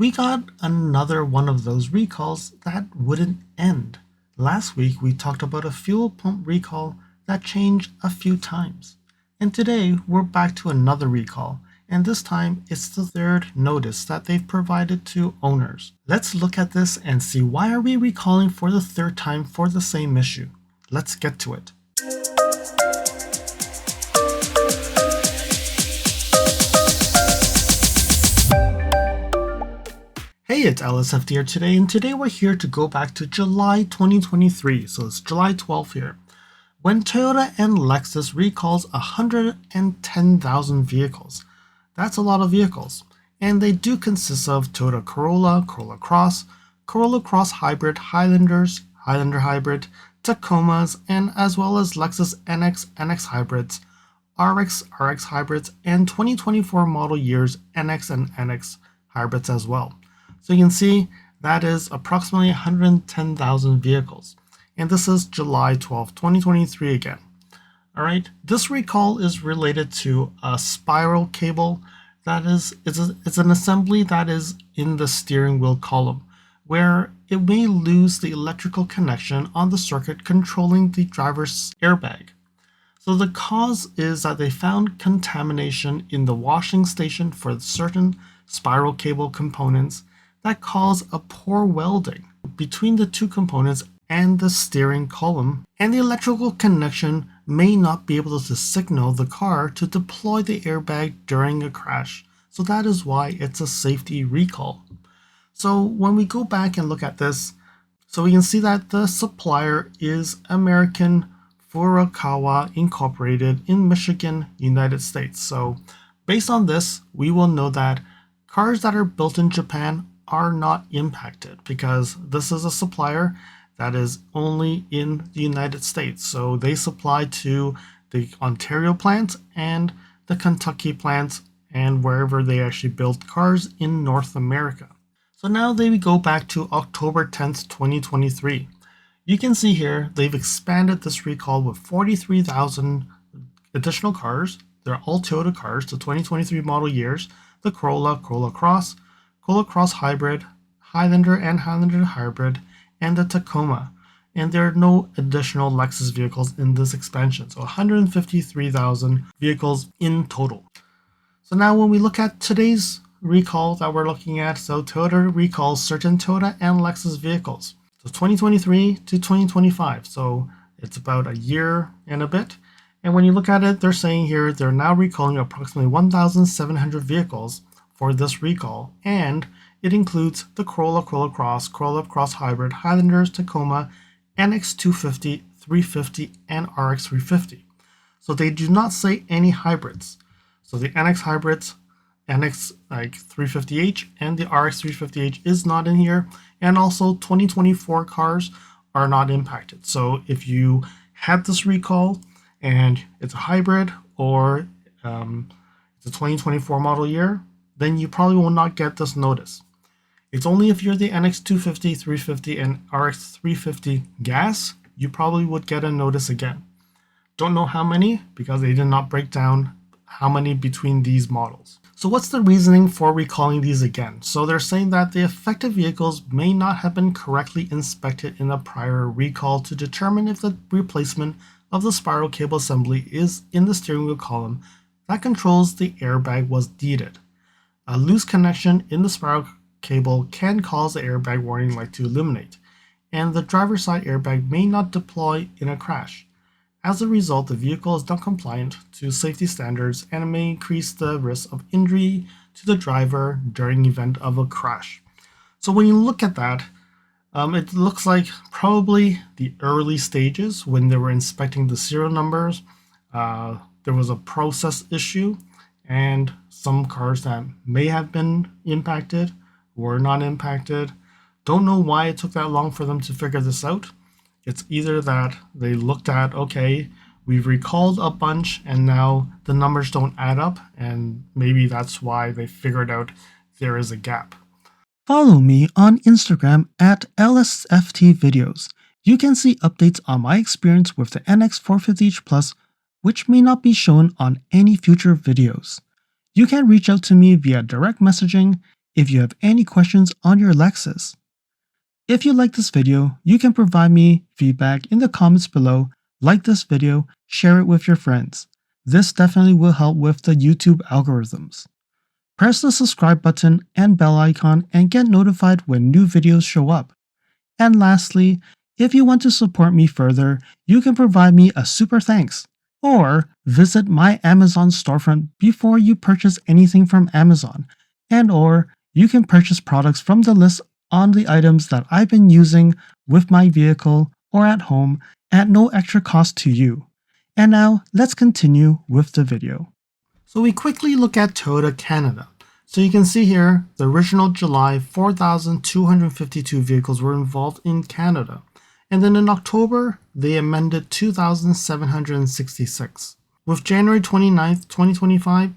We got another one of those recalls that wouldn't end. Last week we talked about a fuel pump recall that changed a few times. And today we're back to another recall, and this time it's the third notice that they've provided to owners. Let's look at this and see why are we recalling for the third time for the same issue. Let's get to it. Hey, it's LSFD here today, and today we're here to go back to July 2023, so it's July 12th here, when Toyota and Lexus recalls 110,000 vehicles. That's a lot of vehicles, and they do consist of Toyota Corolla, Corolla Cross Hybrid, Highlanders, Highlander Hybrid, Tacomas, and as well as Lexus NX, NX Hybrids, RX, RX Hybrids, and 2024 model years NX and NX Hybrids as well. So you can see that is approximately 110,000 vehicles. And this is July 12, 2023 again. All right, this recall is related to a spiral cable that is, it's an assembly that is in the steering wheel column, where it may lose the electrical connection on the circuit controlling the driver's airbag. So the cause is that they found contamination in the washing station for certain spiral cable components that cause a poor welding between the two components and the steering column, and the electrical connection may not be able to signal the car to deploy the airbag during a crash. So that is why it's a safety recall. So when we go back and look at this, so we can see that the supplier is American Furukawa Incorporated in Michigan, United States. So based on this, we will know that cars that are built in Japan are not impacted because this is a supplier that is only in the United States. So they supply to the Ontario plant and the Kentucky plant and wherever they actually build cars in North America. So now they go back to October 10th, 2023. You can see here they've expanded this recall with 43,000 additional cars. They're all Toyota cars, the 2023 model years, the Corolla, Corolla Cross, Corolla Cross Hybrid, Highlander and Highlander Hybrid, and the Tacoma. And there are no additional Lexus vehicles in this expansion, so 153,000 vehicles in total. So now when we look at today's recall that we're looking at, so Toyota recalls certain Toyota and Lexus vehicles. So 2023 to 2025, so it's about a year and a bit. And when you look at it, they're saying here they're now recalling approximately 1,700 vehicles for this recall, and it includes the Corolla, Corolla Cross Hybrid, Highlanders, Tacoma, NX 250, 350, and RX 350. So they do not say any hybrids. So the NX hybrids, NX 350H, and the RX 350H is not in here, and also 2024 cars are not impacted. So if you had this recall and it's a hybrid or it's a 2024 model year, then you probably will not get this notice. It's only if you're the NX 250, 350, and RX 350 gas, you probably would get a notice again. Don't know how many because they did not break down how many between these models. So what's the reasoning for recalling these again? So they're saying that the affected vehicles may not have been correctly inspected in a prior recall to determine if the replacement of the spiral cable assembly is in the steering wheel column that controls the airbag was needed. A loose connection in the spiral cable can cause the airbag warning light to illuminate, and the driver's side airbag may not deploy in a crash. As a result, the vehicle is not compliant to safety standards and it may increase the risk of injury to the driver during the event of a crash. So when you look at that, it looks like probably the early stages when they were inspecting the serial numbers, there was a process issue, and some cars that may have been impacted were not impacted. Don't know why it took that long for them to figure this out. It's either that they looked at, okay, we've recalled a bunch and now the numbers don't add up, and maybe that's why they figured out there is a gap. Follow me on Instagram at LSFT Videos. You can see updates on my experience with the NX 450H Plus, which may not be shown on any future videos. You can reach out to me via direct messaging, if you have any questions on your Lexus. If you like this video, you can provide me feedback in the comments below, like this video, share it with your friends. This definitely will help with the YouTube algorithms. Press the subscribe button and bell icon and get notified when new videos show up. And lastly, if you want to support me further, you can provide me a super thanks, or visit my Amazon storefront before you purchase anything from Amazon, or you can purchase products from the list on the items that I've been using with my vehicle or at home at no extra cost to you. And now let's continue with the video. So we quickly look at Toyota Canada. So you can see here, the original July 4,252 vehicles were involved in Canada. And then in October, they amended 2,766. With January 29th, 2025,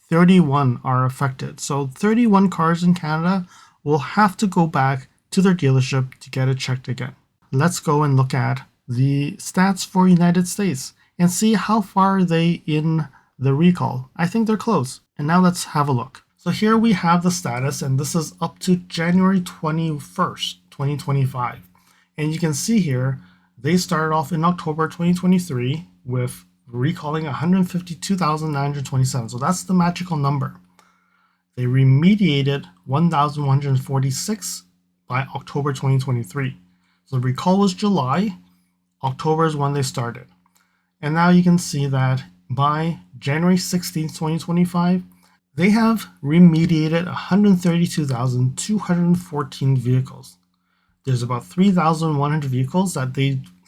31 are affected. So 31 cars in Canada will have to go back to their dealership to get it checked again. Let's go and look at the stats for United States and see how far are they in the recall. I think they're close. And now let's have a look. So here we have the status, and this is up to January 21st, 2025. And you can see here, they started off in October 2023 with recalling 152,927. So that's the magical number. They remediated 1,146 by October 2023. So the recall was July, October is when they started. And now you can see that by January 16th, 2025, they have remediated 132,214 vehicles. There's about 3,100 vehicles that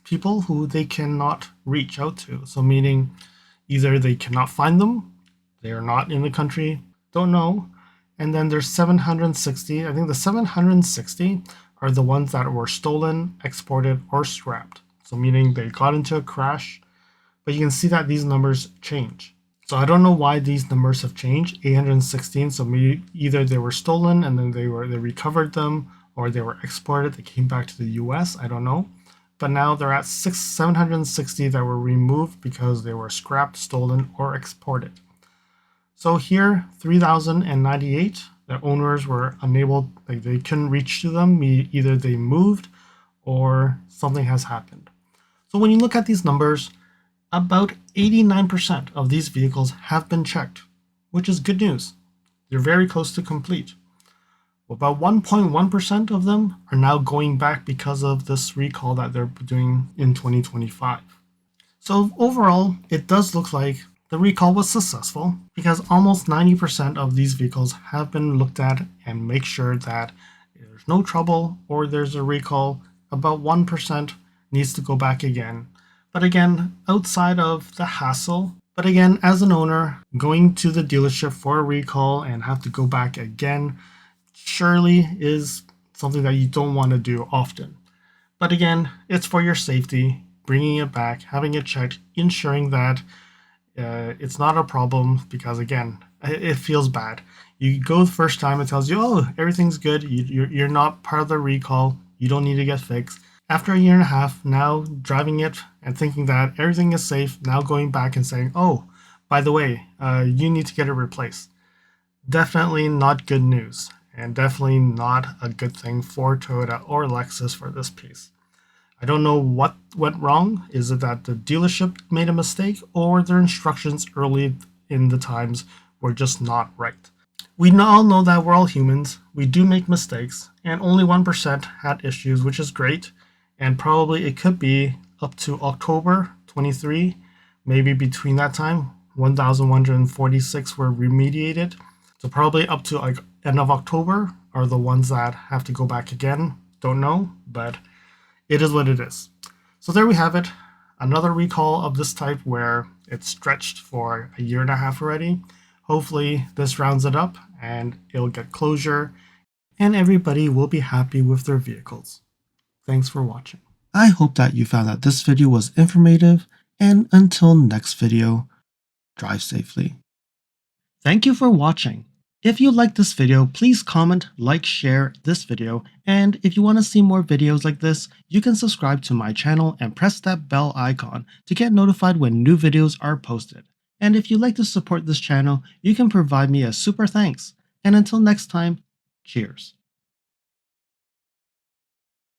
people who they cannot reach out to. So meaning either they cannot find them, they are not in the country, don't know. And then there's 760. I think the 760 are the ones that were stolen, exported, or scrapped. So meaning they got into a crash, but you can see that these numbers change. So I don't know why these numbers have changed. 816, so maybe either they were stolen and then they recovered them, or they were exported, they came back to the US, I don't know. But now they're at 760 that were removed because they were scrapped, stolen, or exported. So here, 3,098, the owners were unable, they couldn't reach to them, either they moved or something has happened. So when you look at these numbers, about 89% of these vehicles have been checked, which is good news. They're very close to complete. About 1.1% of them are now going back because of this recall that they're doing in 2025. So overall, it does look like the recall was successful because almost 90% of these vehicles have been looked at and make sure that there's no trouble or there's a recall. About 1% needs to go back again. But again, outside of the hassle, but again, as an owner, going to the dealership for a recall and have to go back again surely is something that you don't want to do often. But again, it's for your safety, bringing it back, having it checked, ensuring that it's not a problem because again, it feels bad. You go the first time, it tells you, oh, everything's good, you're not part of the recall, you don't need to get fixed. After a year and a half, now driving it and thinking that everything is safe, now going back and saying, oh, by the way, you need to get it replaced. Definitely not good news, and definitely not a good thing for Toyota or Lexus for this piece. I don't know what went wrong. Is it that the dealership made a mistake, or their instructions early in the times were just not right? We all know that we're all humans. We do make mistakes, and only 1% had issues, which is great. And probably it could be up to October 23, maybe between that time, 1,146 were remediated. So probably up to like end of October are the ones that have to go back again. Don't know, but it is what it is. So there we have it. Another recall of this type where it's stretched for a year and a half already. Hopefully this rounds it up and it'll get closure and everybody will be happy with their vehicles. Thanks for watching. I hope that you found that this video was informative, and until next video, drive safely. Thank you for watching. If you liked this video, please comment, like, share this video, and if you want to see more videos like this, you can subscribe to my channel and press that bell icon to get notified when new videos are posted. And if you'd like to support this channel, you can provide me a super thanks. And until next time, Cheers.